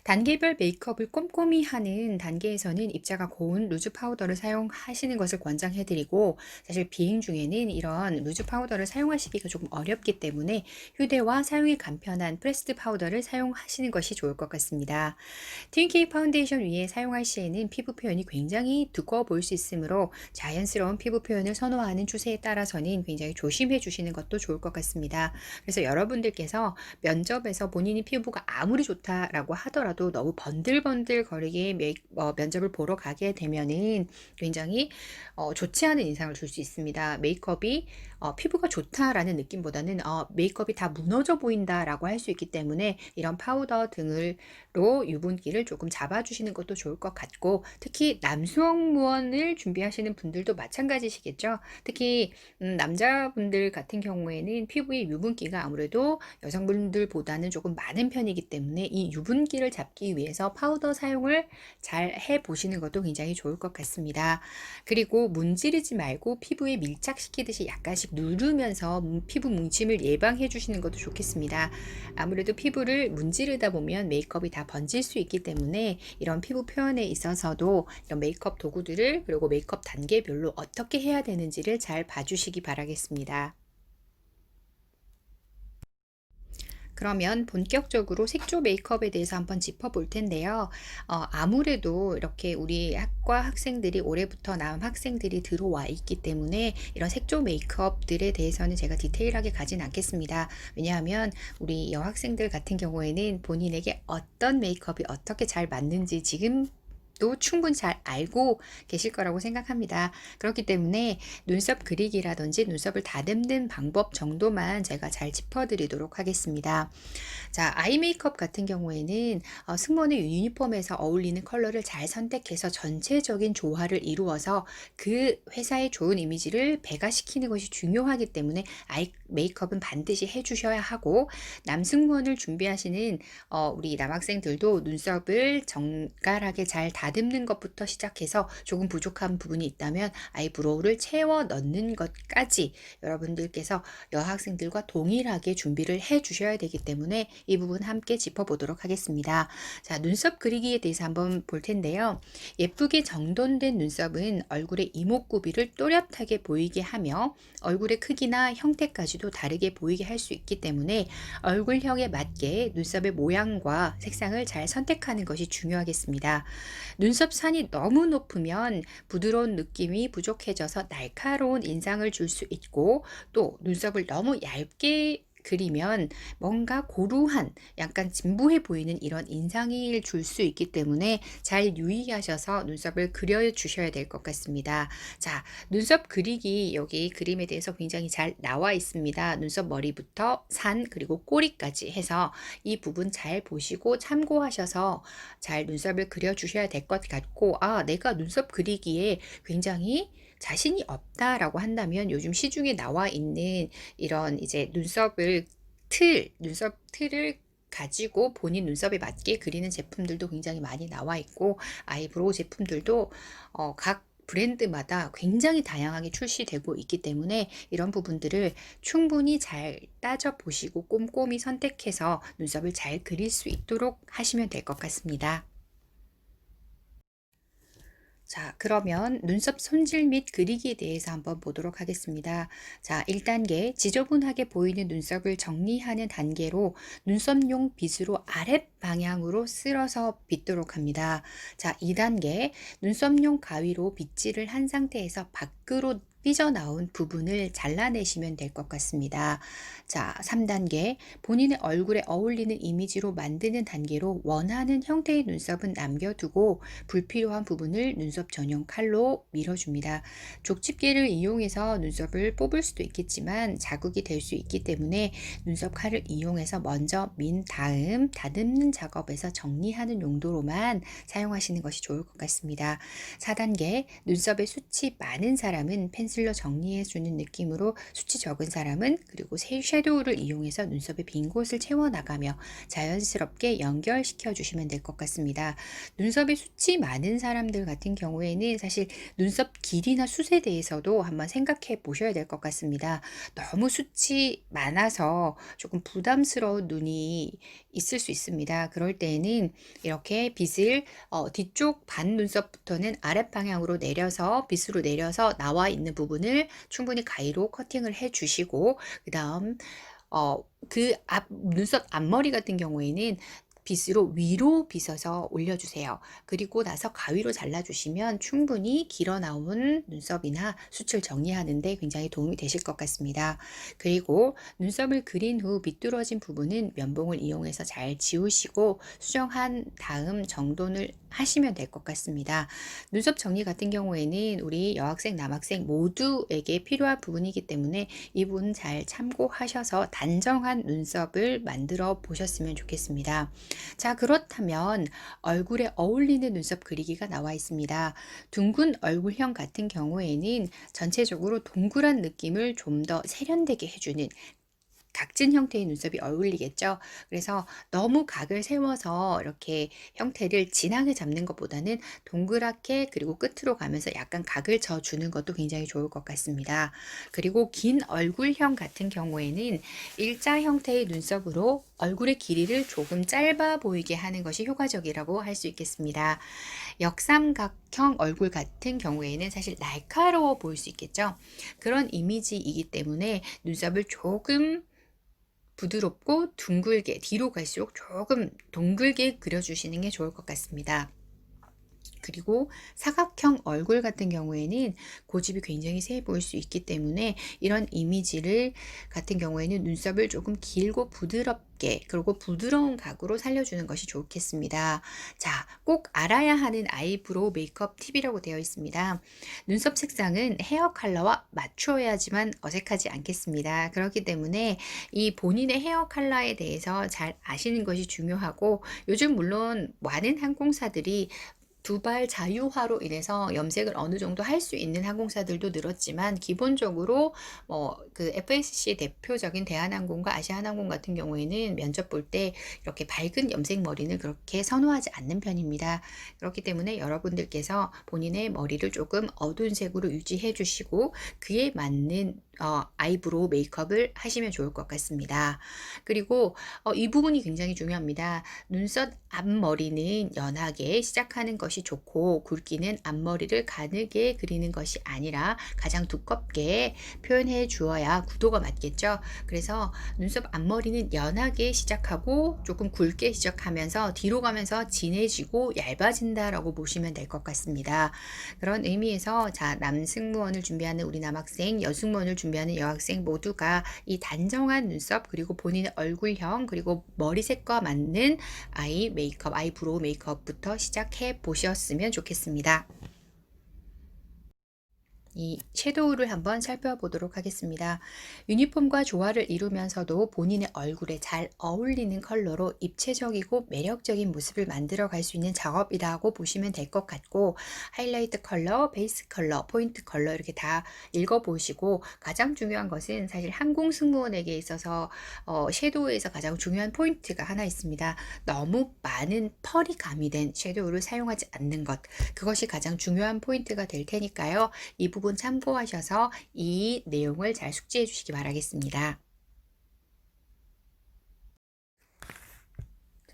[SPEAKER 1] 단계별 메이크업을 꼼꼼히 하는 단계에서는 입자가 고운 루즈 파우더를 사용하시는 것을 권장해드리고, 사실 비행 중에는 이런 루즈 파우더를 사용하시기가 조금 어렵기 때문에 휴대와 사용이 간편한 프레스드 파우더를 사용하시는 것이 좋을 것 같습니다. 트윈케이 파운데이션 위에 사용할 시에는 피부 표현이 굉장히 두꺼워 보일 수 있으므로 자연스러운 피부 표현을 선호하는 추세에 따라서는 굉장히 조심해 주시는 것도 좋을 것 같습니다. 그래서 여러분들께서 면접에서 본인이 피부가 아무리 좋다라고 하더라도 너무 번들번들 거리게 면접을 보러 가게 되면은 굉장히 좋지 않은 인상을 줄 수 있습니다. 메이크업이 피부가 좋다라는 느낌보다는 메이크업이 다 무너져 보인다라고 할 수 있기 때문에 이런 파우더 등으로 유분기를 조금 잡아주시는 것도 좋을 것 같고, 특히 남수홍무원을 준비하시는 분들도 마찬가지시겠죠. 특히 남자분들 같은 경우에는 피부의 유분기가 아무래도 여성분들보다는 조금 많은 편이기 때문에 이 유분기를 잡기 위해서 파우더 사용을 잘 해보시는 것도 굉장히 좋을 것 같습니다. 그리고 문지르지 말고 피부에 밀착시키듯이 약간씩 누르면서 피부 뭉침을 예방해 주시는 것도 좋겠습니다. 아무래도 피부를 문지르다 보면 메이크업이 다 번질 수 있기 때문에 이런 피부 표현에 있어서도 이런 메이크업 도구들을, 그리고 메이크업 단계별로 어떻게 해야 되는지를 잘 봐주시기 바라겠습니다. 그러면 본격적으로 색조 메이크업에 대해서 한번 짚어볼 텐데요. 아무래도 이렇게 우리 학과 학생들이 올해부터 남학생들이 들어와 있기 때문에 이런 색조 메이크업들에 대해서는 제가 디테일하게 가진 않겠습니다. 왜냐하면 우리 여학생들 같은 경우에는 본인에게 어떤 메이크업이 어떻게 잘 맞는지 지금 도 충분히 잘 알고 계실 거라고 생각합니다. 그렇기 때문에 눈썹 그리기라든지 눈썹을 다듬는 방법 정도만 제가 잘 짚어드리도록 하겠습니다. 자, 아이 메이크업 같은 경우에는 승무원의 유니폼에서 어울리는 컬러를 잘 선택해서 전체적인 조화를 이루어서 그 회사의 좋은 이미지를 배가시키는 것이 중요하기 때문에 아이 메이크업은 반드시 해주셔야 하고, 남승무원을 준비하시는 우리 남학생들도 눈썹을 정갈하게 잘 다듬는 것부터 시작해서 조금 부족한 부분이 있다면 아이브로우를 채워 넣는 것까지 여러분들께서 여학생들과 동일하게 준비를 해 주셔야 되기 때문에 이 부분 함께 짚어보도록 하겠습니다. 자, 눈썹 그리기에 대해서 한번 볼 텐데요. 예쁘게 정돈된 눈썹은 얼굴의 이목구비를 또렷하게 보이게 하며 얼굴의 크기나 형태까지도 다르게 보이게 할 수 있기 때문에 얼굴형에 맞게 눈썹의 모양과 색상을 잘 선택하는 것이 중요하겠습니다. 눈썹 산이 너무 높으면 부드러운 느낌이 부족해져서 날카로운 인상을 줄 수 있고, 또 눈썹을 너무 얇게 그리면 뭔가 고루한, 약간 진부해 보이는 이런 인상을 줄 수 있기 때문에 잘 유의하셔서 눈썹을 그려 주셔야 될 것 같습니다. 자, 눈썹 그리기, 여기 그림에 대해서 굉장히 잘 나와 있습니다. 눈썹 머리부터 산, 그리고 꼬리까지 해서 이 부분 잘 보시고 참고하셔서 잘 눈썹을 그려 주셔야 될 것 같고, 내가 눈썹 그리기에 굉장히 자신이 없다라고 한다면 요즘 시중에 나와 있는 이런 이제 눈썹 틀을 가지고 본인 눈썹에 맞게 그리는 제품들도 굉장히 많이 나와 있고, 아이브로우 제품들도 각 브랜드마다 굉장히 다양하게 출시되고 있기 때문에 이런 부분들을 충분히 잘 따져보시고 꼼꼼히 선택해서 눈썹을 잘 그릴 수 있도록 하시면 될 것 같습니다. 자, 그러면 눈썹 손질 및 그리기에 대해서 한번 보도록 하겠습니다. 자, 1단계 지저분하게 보이는 눈썹을 정리하는 단계로 눈썹용 빗으로 아랫 방향으로 쓸어서 빗도록 합니다. 자, 2단계 눈썹용 가위로 빗질을 한 상태에서 밖으로 삐져나온 부분을 잘라내시면 될 것 같습니다. 자, 3단계 본인의 얼굴에 어울리는 이미지로 만드는 단계로 원하는 형태의 눈썹은 남겨두고 불필요한 부분을 눈썹 전용 칼로 밀어줍니다. 족집게를 이용해서 눈썹을 뽑을 수도 있겠지만 자국이 될 수 있기 때문에 눈썹 칼을 이용해서 먼저 민 다음 다듬는 작업에서 정리하는 용도로만 사용하시는 것이 좋을 것 같습니다. 4단계 눈썹에 숱이 많은 사람은 펜슬 빗질로 정리해주는 느낌으로 수치 적은 사람은 그리고 섀도우를 이용해서 눈썹의 빈 곳을 채워나가며 자연스럽게 연결시켜 주시면 될 것 같습니다. 눈썹에 수치 많은 사람들 같은 경우에는 사실 눈썹 길이나 숱에 대해서도 한번 생각해 보셔야 될 것 같습니다. 너무 숱이 많아서 조금 부담스러운 눈이 있을 수 있습니다. 그럴 때에는 이렇게 빗을 뒤쪽 반 눈썹부터는 아랫방향으로 내려서 빗으로 내려서 나와 있는 부분을 충분히 가위로 커팅을 해 주시고 그 다음 그 눈썹 앞머리 같은 경우에는 빗으로 위로 빗어서 올려주세요. 그리고 나서 가위로 잘라주시면 충분히 길어 나온 눈썹이나 숱을 정리하는 데 굉장히 도움이 되실 것 같습니다. 그리고 눈썹을 그린 후 비뚤어진 부분은 면봉을 이용해서 잘 지우시고 수정한 다음 정돈을 하시면 될 것 같습니다. 눈썹 정리 같은 경우에는 우리 여학생, 남학생 모두에게 필요한 부분이기 때문에 이 부분 잘 참고하셔서 단정한 눈썹을 만들어 보셨으면 좋겠습니다. 자, 그렇다면 얼굴에 어울리는 눈썹 그리기가 나와 있습니다. 둥근 얼굴형 같은 경우에는 전체적으로 동그란 느낌을 좀 더 세련되게 해주는 각진 형태의 눈썹이 어울리겠죠. 그래서 너무 각을 세워서 이렇게 형태를 진하게 잡는 것보다는 동그랗게 그리고 끝으로 가면서 약간 각을 져주는 것도 굉장히 좋을 것 같습니다. 그리고 긴 얼굴형 같은 경우에는 일자 형태의 눈썹으로 얼굴의 길이를 조금 짧아 보이게 하는 것이 효과적이라고 할 수 있겠습니다. 역삼각형 얼굴 같은 경우에는 사실 날카로워 보일 수 있겠죠. 그런 이미지이기 때문에 눈썹을 조금 부드럽고 둥글게 뒤로 갈수록 조금 동글게 그려주시는 게 좋을 것 같습니다. 그리고 사각형 얼굴 같은 경우에는 고집이 굉장히 세 보일 수 있기 때문에 이런 이미지를 같은 경우에는 눈썹을 조금 길고 부드럽게 그리고 부드러운 각으로 살려주는 것이 좋겠습니다. 자, 꼭 알아야 하는 아이브로우 메이크업 팁이라고 되어 있습니다. 눈썹 색상은 헤어 컬러와 맞추어야지만 어색하지 않겠습니다. 그렇기 때문에 이 본인의 헤어 컬러에 대해서 잘 아시는 것이 중요하고 요즘 물론 많은 항공사들이 두발 자유화로 인해서 염색을 어느 정도 할 수 있는 항공사들도 늘었지만 기본적으로 그 FSC의 대표적인 대한항공과 아시아나항공 같은 경우에는 면접 볼 때 이렇게 밝은 염색 머리는 그렇게 선호하지 않는 편입니다. 그렇기 때문에 여러분들께서 본인의 머리를 조금 어두운 색으로 유지해 주시고 그에 맞는 아이브로우 메이크업을 하시면 좋을 것 같습니다. 그리고 이 부분이 굉장히 중요합니다. 눈썹 앞머리는 연하게 시작하는 것이 좋고 굵기는 앞머리를 가늘게 그리는 것이 아니라 가장 두껍게 표현해 주어야 구도가 맞겠죠. 그래서 눈썹 앞머리는 연하게 시작하고 조금 굵게 시작하면서 뒤로 가면서 진해지고 얇아진다라고 보시면 될 것 같습니다. 그런 의미에서 자, 남승무원을 준비하는 우리 남학생, 여승무원을 준비하는 여학생 모두가 이 단정한 눈썹 그리고 본인의 얼굴형 그리고 머리색과 맞는 아이브로우 메이크업부터 시작해 보셨으면 좋겠습니다. 이 섀도우를 한번 살펴보도록 하겠습니다. 유니폼과 조화를 이루면서도 본인의 얼굴에 잘 어울리는 컬러로 입체적이고 매력적인 모습을 만들어 갈 수 있는 작업이라고 보시면 될 것 같고 하이라이트 컬러, 베이스 컬러, 포인트 컬러 이렇게 다 읽어보시고 가장 중요한 것은 사실 항공 승무원에게 있어서 섀도우에서 가장 중요한 포인트가 하나 있습니다. 너무 많은 펄이 가미된 섀도우를 사용하지 않는 것 그것이 가장 중요한 포인트가 될 테니까요. 이 부분 참고하셔서 이 내용을 잘 숙지해 주시기 바라겠습니다.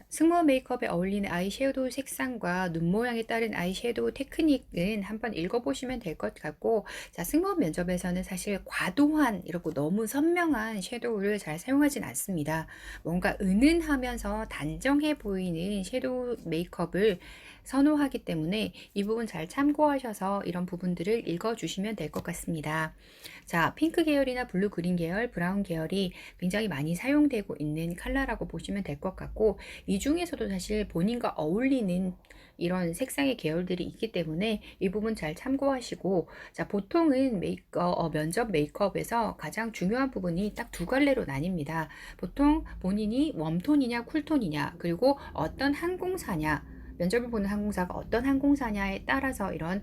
[SPEAKER 1] 승무원 메이크업에 어울리는 아이섀도우 색상과 눈 모양에 따른 아이섀도우 테크닉은 한번 읽어보시면 될 것 같고 자, 승무원 면접에서는 사실 과도한 이렇고 너무 선명한 섀도우를 잘 사용하진 않습니다. 뭔가 은은하면서 단정해 보이는 섀도우 메이크업을 선호하기 때문에 이 부분 잘 참고하셔서 이런 부분들을 읽어주시면 될 것 같습니다. 자, 핑크 계열이나 블루 그린 계열, 브라운 계열이 굉장히 많이 사용되고 있는 컬러라고 보시면 될 것 같고 이 중에서도 사실 본인과 어울리는 이런 색상의 계열들이 있기 때문에 이 부분 잘 참고하시고 자, 보통은 면접 메이크업에서 가장 중요한 부분이 딱 두 갈래로 나뉩니다. 보통 본인이 웜톤이냐 쿨톤이냐 그리고 어떤 항공사냐 면접을 보는 항공사가 어떤 항공사냐에 따라서 이런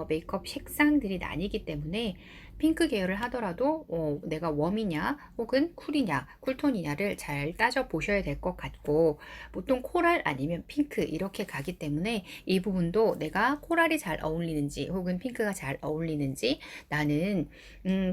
[SPEAKER 1] 메이크업 색상들이 나뉘기 때문에 핑크 계열을 하더라도 내가 웜이냐 혹은 쿨이냐 쿨톤이냐를 잘 따져 보셔야 될 것 같고, 보통 코랄 아니면 핑크 이렇게 가기 때문에 이 부분도 내가 코랄이 잘 어울리는지 혹은 핑크가 잘 어울리는지, 나는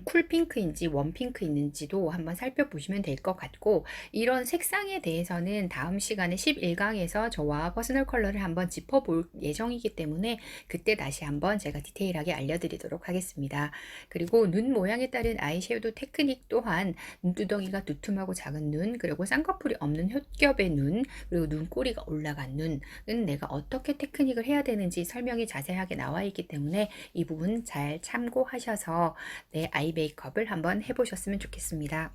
[SPEAKER 1] 쿨 핑크인지 웜 핑크 있는지도 한번 살펴보시면 될 것 같고, 이런 색상에 대해서는 다음 시간에 11강에서 저와 퍼스널 컬러를 한번 짚어볼 예정이기 때문에 그때 다시 한번 제가 디테일하게 알려드리도록 하겠습니다. 그리고 눈 모양에 따른 아이섀도우 테크닉 또한 눈두덩이가 두툼하고 작은 눈, 그리고 쌍꺼풀이 없는 혓겹의 눈, 그리고 눈꼬리가 올라간 눈은 내가 어떻게 테크닉을 해야 되는지 설명이 자세하게 나와 있기 때문에 이 부분 잘 참고하셔서 내 아이 메이크업을 한번 해보셨으면 좋겠습니다.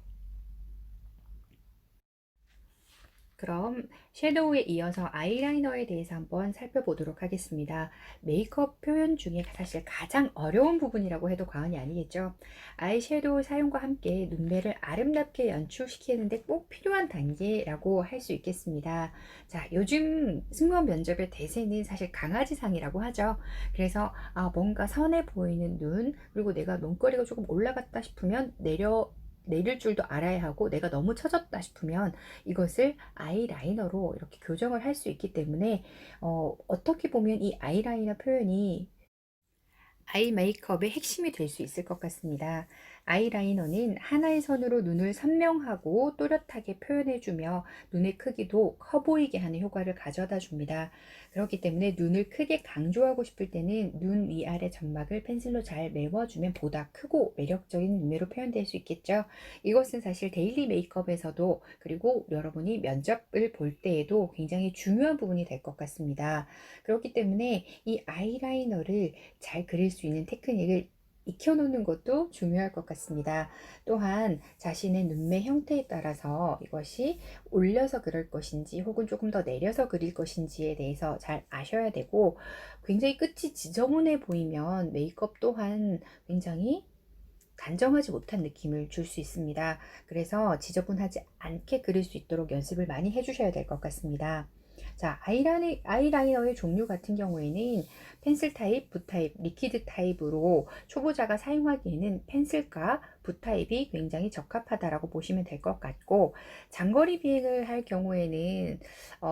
[SPEAKER 1] 그럼 섀도우에 이어서 아이라이너에 대해서 한번 살펴보도록 하겠습니다. 메이크업 표현 중에 사실 가장 어려운 부분이라고 해도 과언이 아니겠죠. 아이섀도우 사용과 함께 눈매를 아름답게 연출시키는데 꼭 필요한 단계라고 할 수 있겠습니다. 자, 요즘 승무원 면접의 대세는 사실 강아지상이라고 하죠. 그래서 뭔가 선해 보이는 눈, 그리고 내가 눈꼬리가 조금 올라갔다 싶으면 내릴 줄도 알아야 하고, 내가 너무 처졌다 싶으면 이것을 아이라이너로 이렇게 교정을 할 수 있기 때문에 어떻게 보면 이 아이라이너 표현이 아이 메이크업의 핵심이 될 수 있을 것 같습니다. 아이라이너는 하나의 선으로 눈을 선명하고 또렷하게 표현해주며 눈의 크기도 커 보이게 하는 효과를 가져다 줍니다. 그렇기 때문에 눈을 크게 강조하고 싶을 때는 눈 위아래 점막을 펜슬로 잘 메워주면 보다 크고 매력적인 눈매로 표현될 수 있겠죠. 이것은 사실 데일리 메이크업에서도, 그리고 여러분이 면접을 볼 때에도 굉장히 중요한 부분이 될 것 같습니다. 그렇기 때문에 이 아이라이너를 잘 그릴 수 있는 테크닉을 익혀놓는 것도 중요할 것 같습니다. 또한 자신의 눈매 형태에 따라서 이것이 올려서 그릴 것인지 혹은 조금 더 내려서 그릴 것인지에 대해서 잘 아셔야 되고, 굉장히 끝이 지저분해 보이면 메이크업 또한 굉장히 단정하지 못한 느낌을 줄 수 있습니다. 그래서 지저분하지 않게 그릴 수 있도록 연습을 많이 해주셔야 될 것 같습니다. 자, 아이라이너의 종류 같은 경우에는 펜슬 타입, 붓 타입, 리퀴드 타입으로 초보자가 사용하기에는 펜슬과 붓 타입이 굉장히 적합하다라고 보시면 될 것 같고, 장거리 비행을 할 경우에는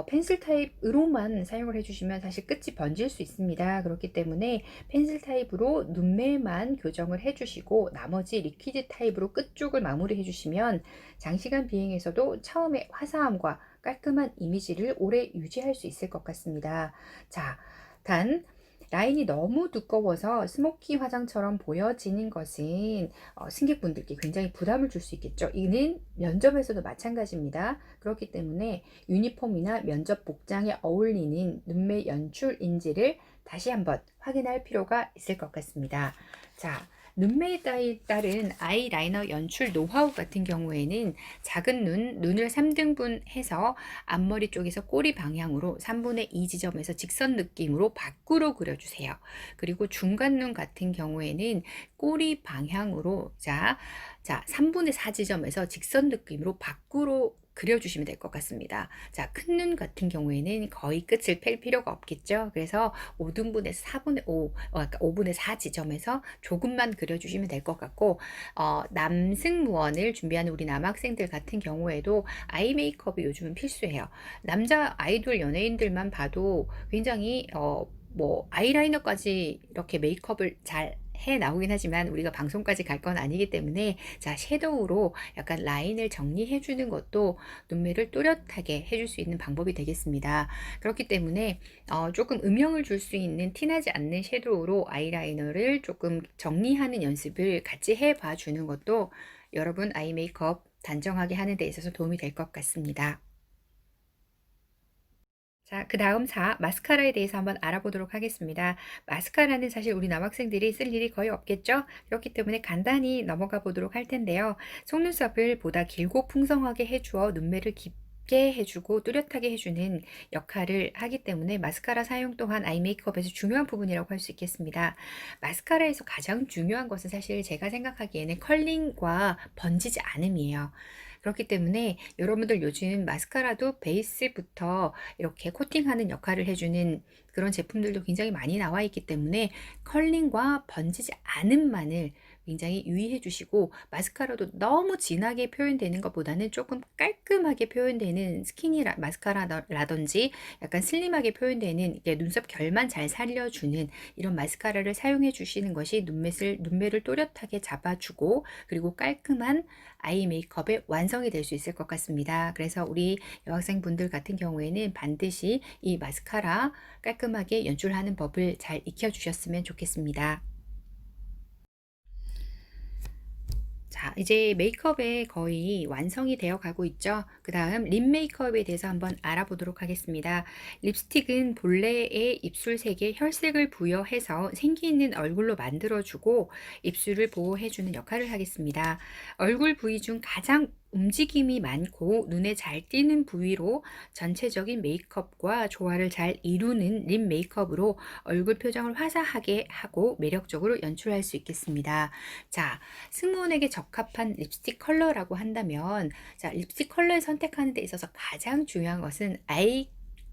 [SPEAKER 1] 펜슬 타입으로만 사용을 해주시면 사실 끝이 번질 수 있습니다. 그렇기 때문에 펜슬 타입으로 눈매만 교정을 해주시고 나머지 리퀴드 타입으로 끝 쪽을 마무리 해주시면 장시간 비행에서도 처음에 화사함과 깔끔한 이미지를 오래 유지할 수 있을 것 같습니다. 자, 단 라인이 너무 두꺼워서 스모키 화장처럼 보여지는 것은 승객분들께 굉장히 부담을 줄 수 있겠죠. 이는 면접에서도 마찬가지입니다. 그렇기 때문에 유니폼이나 면접 복장에 어울리는 눈매 연출인지를 다시 한번 확인할 필요가 있을 것 같습니다. 자, 눈매에 따른 아이라이너 연출 노하우 같은 경우에는 작은 눈을 3등분 해서 앞머리 쪽에서 꼬리 방향으로 3분의 2 지점에서 직선 느낌으로 밖으로 그려주세요. 그리고 중간 눈 같은 경우에는 꼬리 방향으로 3분의 4 지점에서 직선 느낌으로 밖으로 그려주시면 될 것 같습니다. 자, 큰 눈 같은 경우에는 거의 끝을 뺄 필요가 없겠죠. 그래서 5등분에서 4분의 5, 그러니까 5분의 4 지점에서 조금만 그려주시면 될 것 같고, 남승무원을 준비하는 우리 남학생들 같은 경우에도 아이 메이크업이 요즘은 필수예요. 남자 아이돌 연예인들만 봐도 굉장히 아이라이너까지 이렇게 메이크업을 잘 해 나오긴 하지만 우리가 방송까지 갈 건 아니기 때문에, 자, 섀도우로 약간 라인을 정리해 주는 것도 눈매를 또렷하게 해줄 수 있는 방법이 되겠습니다. 그렇기 때문에 조금 음영을 줄 수 있는 티나지 않는 섀도우로 아이라이너를 조금 정리하는 연습을 같이 해봐 주는 것도 여러분 아이 메이크업 단정하게 하는 데 있어서 도움이 될 것 같습니다. 자, 그 다음 마스카라에 대해서 한번 알아보도록 하겠습니다. 마스카라는 사실 우리 남학생들이 쓸 일이 거의 없겠죠? 그렇기 때문에 간단히 넘어가 보도록 할 텐데요. 속눈썹을 보다 길고 풍성하게 해주어 눈매를 깊게 해주고 뚜렷하게 해주는 역할을 하기 때문에 마스카라 사용 또한 아이 메이크업에서 중요한 부분이라고 할 수 있겠습니다. 마스카라에서 가장 중요한 것은 사실 제가 생각하기에는 컬링과 번지지 않음이에요. 그렇기 때문에 여러분들 요즘 마스카라도 베이스부터 이렇게 코팅하는 역할을 해주는 그런 제품들도 굉장히 많이 나와 있기 때문에 컬링과 번지지 않음만을 굉장히 유의해 주시고, 마스카라도 너무 진하게 표현되는 것보다는 조금 깔끔하게 표현되는 스키니 마스카라라든지 약간 슬림하게 표현되는 이게 눈썹 결만 잘 살려주는 이런 마스카라를 사용해 주시는 것이 눈매를 또렷하게 잡아주고, 그리고 깔끔한 아이 메이크업의 완성이 될 수 있을 것 같습니다. 그래서 우리 여학생분들 같은 경우에는 반드시 이 마스카라 깔끔하게 연출하는 법을 잘 익혀주셨으면 좋겠습니다. 자, 이제 메이크업에 거의 완성이 되어 가고 있죠. 그 다음 립 메이크업에 대해서 한번 알아보도록 하겠습니다. 립스틱은 본래의 입술색에 혈색을 부여해서 생기 있는 얼굴로 만들어주고 입술을 보호해주는 역할을 하겠습니다. 얼굴 부위 중 가장 움직임이 많고 눈에 잘 띄는 부위로 전체적인 메이크업과 조화를 잘 이루는 립 메이크업으로 얼굴 표정을 화사하게 하고 매력적으로 연출할 수 있겠습니다. 자, 승무원에게 적합한 립스틱 컬러라고 한다면, 자, 립스틱 컬러를 선택하는 데 있어서 가장 중요한 것은 아이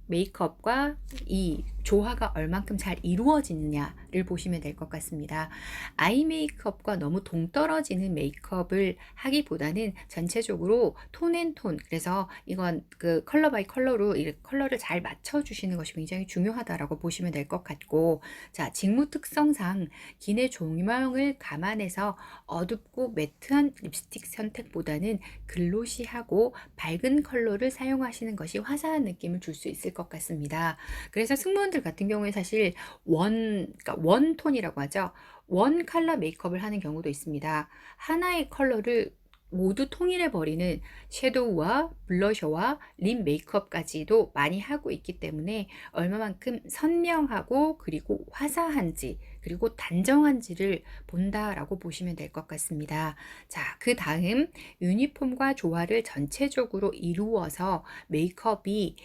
[SPEAKER 1] 메이크업과 이 조화가 얼만큼 잘 이루어지느냐를 보시면 될 것 같습니다. 아이 메이크업과 너무 동떨어지는 메이크업을 하기보다는 전체적으로 톤앤톤, 그래서 이건 그 컬러 바이 컬러로 이 컬러를 잘 맞춰주시는 것이 굉장히 중요하다라고 보시면 될 것 같고, 자, 직무 특성상 기내 조명을 감안해서 어둡고 매트한 립스틱 선택보다는 글로시하고 밝은 컬러를 사용하시는 것이 화사한 느낌을 줄 수 있을 것 같습니다. 그래서 승무원들 같은 경우에 사실 그러니까 원톤이라고 하죠. 원 컬러 메이크업을 하는 경우도 있습니다. 하나의 컬러를 모두 통일해 버리는 섀도우와 블러셔와 립 메이크업까지도 많이 하고 있기 때문에 얼마만큼 선명하고 그리고 화사한지 그리고 단정한지를 본다라고 보시면 될 것 같습니다. 자, 그 다음 유니폼과 조화를 전체적으로 이루어서 메이크업이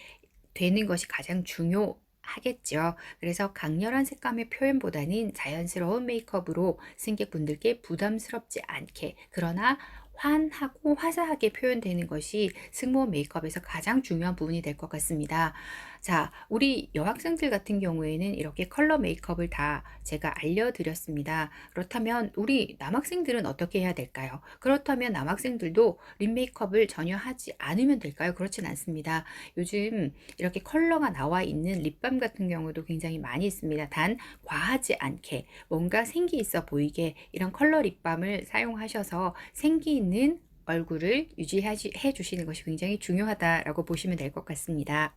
[SPEAKER 1] 되는 것이 가장 중요하겠죠. 그래서 강렬한 색감의 표현보다는 자연스러운 메이크업으로 승객분들께 부담스럽지 않게, 그러나 환하고 화사하게 표현되는 것이 승무원 메이크업에서 가장 중요한 부분이 될 것 같습니다. 자, 우리 여학생들 같은 경우에는 이렇게 컬러 메이크업을 다 제가 알려드렸습니다. 그렇다면 우리 남학생들은 어떻게 해야 될까요? 그렇다면 남학생들도 립 메이크업을 전혀 하지 않으면 될까요? 그렇진 않습니다. 요즘 이렇게 컬러가 나와 있는 립밤 같은 경우도 굉장히 많이 있습니다. 단 과하지 않게 뭔가 생기 있어 보이게 이런 컬러 립밤을 사용하셔서 생기 있는 얼굴을 유지해 주시는 것이 굉장히 중요하다라고 보시면 될 것 같습니다.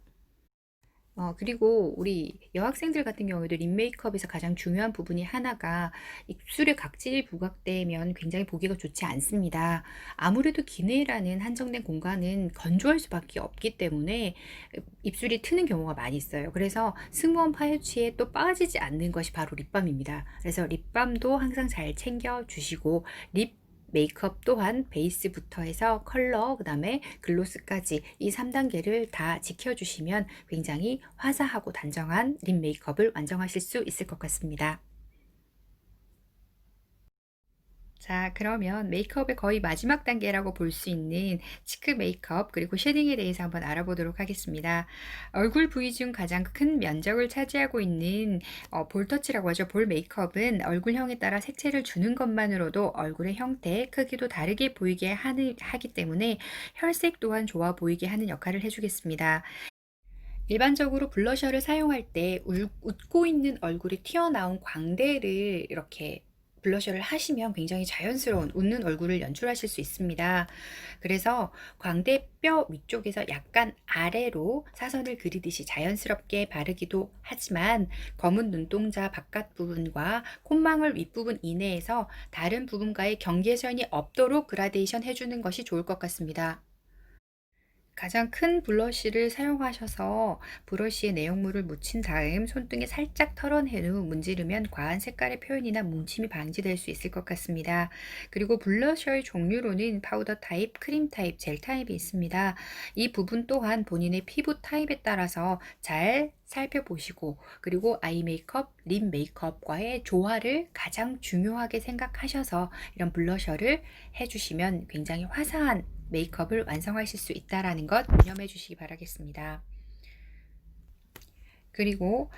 [SPEAKER 1] 그리고 우리 여학생들 같은 경우에도 립 메이크업에서 가장 중요한 부분이 하나가 입술에 각질이 부각되면 굉장히 보기가 좋지 않습니다. 아무래도 기내라는 한정된 공간은 건조할 수밖에 없기 때문에 입술이 트는 경우가 많이 있어요. 그래서 승무원 파우치에 또 빠지지 않는 것이 바로 립밤입니다. 그래서 립밤도 항상 잘 챙겨 주시고, 립 메이크업 또한 베이스부터 해서 컬러, 그 다음에 글로스까지 이 3단계를 다 지켜주시면 굉장히 화사하고 단정한 립 메이크업을 완성하실 수 있을 것 같습니다. 자, 그러면 메이크업의 거의 마지막 단계라고 볼 수 있는 치크 메이크업 그리고 쉐딩에 대해서 한번 알아보도록 하겠습니다. 얼굴 부위 중 가장 큰 면적을 차지하고 있는 볼터치라고 하죠. 볼 메이크업은 얼굴형에 따라 색채를 주는 것만으로도 얼굴의 형태, 크기도 다르게 보이게 하기 때문에 혈색 또한 좋아 보이게 하는 역할을 해주겠습니다. 일반적으로 블러셔를 사용할 때 웃고 있는 얼굴이 튀어나온 광대를 이렇게 블러셔를 하시면 굉장히 자연스러운 웃는 얼굴을 연출하실 수 있습니다. 그래서 광대뼈 위쪽에서 약간 아래로 사선을 그리듯이 자연스럽게 바르기도 하지만, 검은 눈동자 바깥 부분과 콧망울 윗부분 이내에서 다른 부분과의 경계선이 없도록 그라데이션 해주는 것이 좋을 것 같습니다. 가장 큰 블러쉬를 사용하셔서 브러쉬에 내용물을 묻힌 다음 손등에 살짝 털어낸 후 문지르면 과한 색깔의 표현이나 뭉침이 방지될 수 있을 것 같습니다. 그리고 블러셔의 종류로는 파우더 타입, 크림 타입, 젤 타입이 있습니다. 이 부분 또한 본인의 피부 타입에 따라서 잘 살펴보시고, 그리고 아이 메이크업, 립 메이크업과의 조화를 가장 중요하게 생각하셔서 이런 블러셔를 해주시면 굉장히 화사한 메이크업을 완성하실 수 있다는 것 유념해 주시기 바라겠습니다. 그리고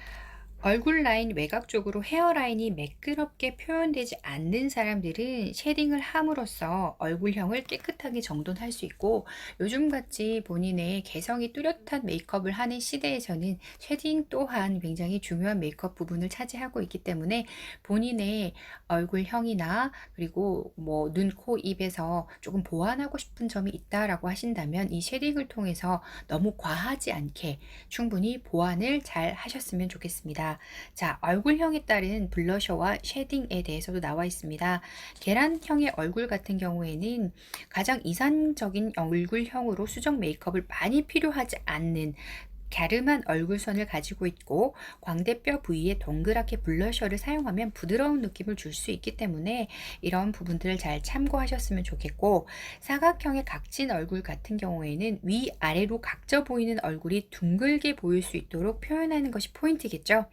[SPEAKER 1] 얼굴 라인 외곽 쪽으로 헤어라인이 매끄럽게 표현되지 않는 사람들은 쉐딩을 함으로써 얼굴형을 깨끗하게 정돈할 수 있고, 요즘같이 본인의 개성이 뚜렷한 메이크업을 하는 시대에서는 쉐딩 또한 굉장히 중요한 메이크업 부분을 차지하고 있기 때문에 본인의 얼굴형이나 그리고 뭐 눈, 코, 입에서 조금 보완하고 싶은 점이 있다라고 하신다면 이 쉐딩을 통해서 너무 과하지 않게 충분히 보완을 잘 하셨으면 좋겠습니다. 자, 얼굴형에 따른 블러셔와 쉐딩에 대해서도 나와 있습니다. 계란형의 얼굴 같은 경우에는 가장 이상적인 얼굴형으로 수정 메이크업을 많이 필요하지 않는 갸름한 얼굴선을 가지고 있고, 광대뼈 부위에 동그랗게 블러셔를 사용하면 부드러운 느낌을 줄 수 있기 때문에 이런 부분들을 잘 참고하셨으면 좋겠고, 사각형의 각진 얼굴 같은 경우에는 위아래로 각져 보이는 얼굴이 둥글게 보일 수 있도록 표현하는 것이 포인트겠죠.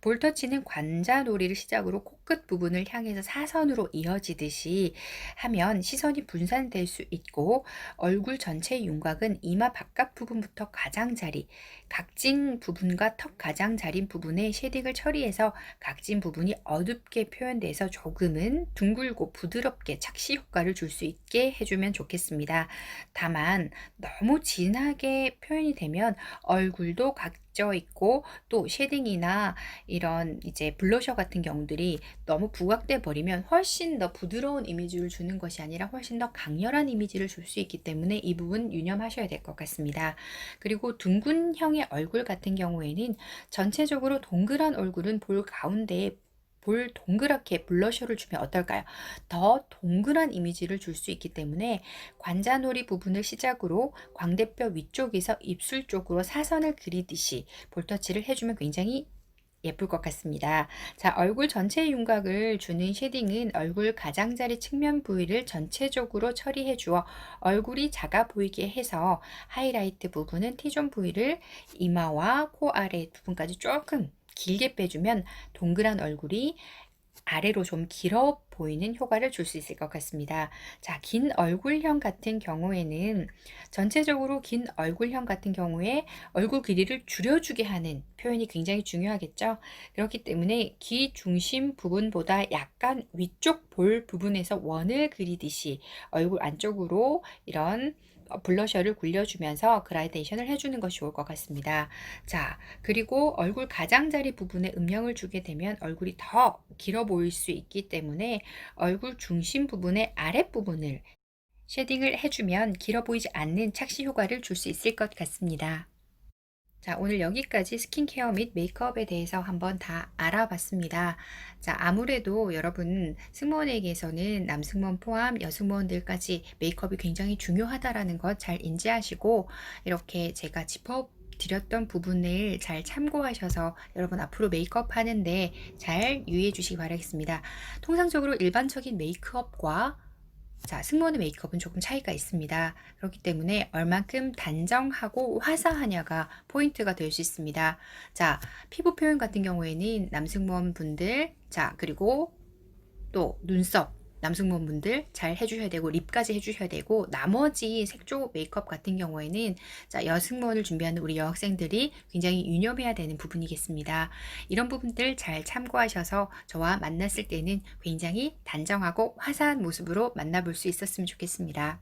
[SPEAKER 1] 볼터치는 관자놀이를 시작으로 코끝 부분을 향해서 사선으로 이어지듯이 하면 시선이 분산될 수 있고, 얼굴 전체 윤곽은 이마 바깥 부분부터 가장자리, 각진 부분과 턱 가장자리 부분에 쉐딩을 처리해서 각진 부분이 어둡게 표현돼서 조금은 둥글고 부드럽게 착시 효과를 줄 수 있게 해주면 좋겠습니다. 다만 너무 진하게 표현이 되면 얼굴도 각져 있고, 또 쉐딩이나 이런 이제 블러셔 같은 경우들이 너무 부각돼 버리면 훨씬 더 부드러운 이미지를 주는 것이 아니라 훨씬 더 강렬한 이미지를 줄 수 있기 때문에 이 부분 유념하셔야 될 것 같습니다. 그리고 둥근형의 얼굴 같은 경우에는 전체적으로 동그란 얼굴은 볼 가운데에 볼 동그랗게 블러셔를 주면 어떨까요? 더 동그란 이미지를 줄 수 있기 때문에 관자놀이 부분을 시작으로 광대뼈 위쪽에서 입술 쪽으로 사선을 그리듯이 볼터치를 해주면 굉장히 예쁠 것 같습니다. 자, 얼굴 전체 윤곽을 주는 쉐딩은 얼굴 가장자리 측면 부위를 전체적으로 처리해 주어 얼굴이 작아 보이게 해서 하이라이트 부분은 T존 부위를 이마와 코 아래 부분까지 조금 길게 빼주면 동그란 얼굴이 아래로 좀 길어 보이는 효과를 줄 수 있을 것 같습니다. 자, 긴 얼굴형 같은 경우에는 전체적으로 긴 얼굴형 같은 경우에 얼굴 길이를 줄여주게 하는 표현이 굉장히 중요하겠죠. 그렇기 때문에 귀 중심 부분보다 약간 위쪽 볼 부분에서 원을 그리듯이 얼굴 안쪽으로 이런 블러셔를 굴려주면서 그라데이션을 해주는 것이 좋을 것 같습니다. 자, 그리고 얼굴 가장자리 부분에 음영을 주게 되면 얼굴이 더 길어 보일 수 있기 때문에 얼굴 중심 부분의 아랫부분을 쉐딩을 해주면 길어 보이지 않는 착시 효과를 줄 수 있을 것 같습니다. 자, 오늘 여기까지 스킨케어 및 메이크업에 대해서 한번 다 알아봤습니다. 자, 아무래도 여러분 승무원에게서는 남승무원 포함 여승무원들까지 메이크업이 굉장히 중요하다라는 것 잘 인지하시고, 이렇게 제가 짚어드렸던 부분을 잘 참고하셔서 여러분 앞으로 메이크업 하는데 잘 유의해 주시기 바라겠습니다. 통상적으로 일반적인 메이크업과 자, 승무원의 메이크업은 조금 차이가 있습니다. 그렇기 때문에 얼만큼 단정하고 화사하냐가 포인트가 될 수 있습니다. 자, 피부 표현 같은 경우에는 남승무원 분들, 자, 그리고 또 눈썹, 남승무원 분들 잘 해주셔야 되고, 립까지 해주셔야 되고, 나머지 색조 메이크업 같은 경우에는 자, 여승무원을 준비하는 우리 여학생들이 굉장히 유념해야 되는 부분이겠습니다. 이런 부분들 잘 참고하셔서 저와 만났을 때는 굉장히 단정하고 화사한 모습으로 만나볼 수 있었으면 좋겠습니다.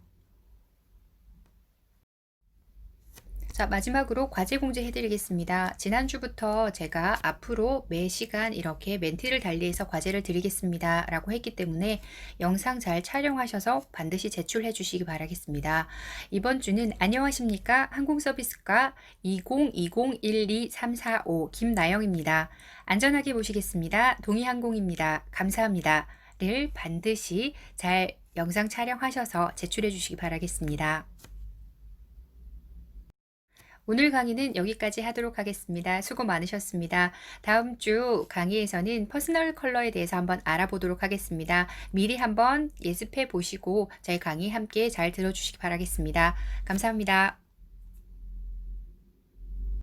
[SPEAKER 1] 자, 마지막으로 과제 공지 해드리겠습니다. 지난주부터 제가 앞으로 매 시간 이렇게 멘트를 달리해서 과제를 드리겠습니다 라고 했기 때문에 영상 잘 촬영하셔서 반드시 제출해 주시기 바라겠습니다. 이번 주는 안녕하십니까, 항공서비스과 2020-12345 김나영입니다. 안전하게 모시겠습니다. 동해항공입니다. 감사합니다 를 반드시 잘 영상 촬영하셔서 제출해 주시기 바라겠습니다. 오늘 강의는 여기까지 하도록 하겠습니다. 수고 많으셨습니다. 다음 주 강의에서는 퍼스널 컬러에 대해서 한번 알아보도록 하겠습니다. 미리 한번 예습해 보시고 저희 강의 함께 잘 들어주시기 바라겠습니다. 감사합니다.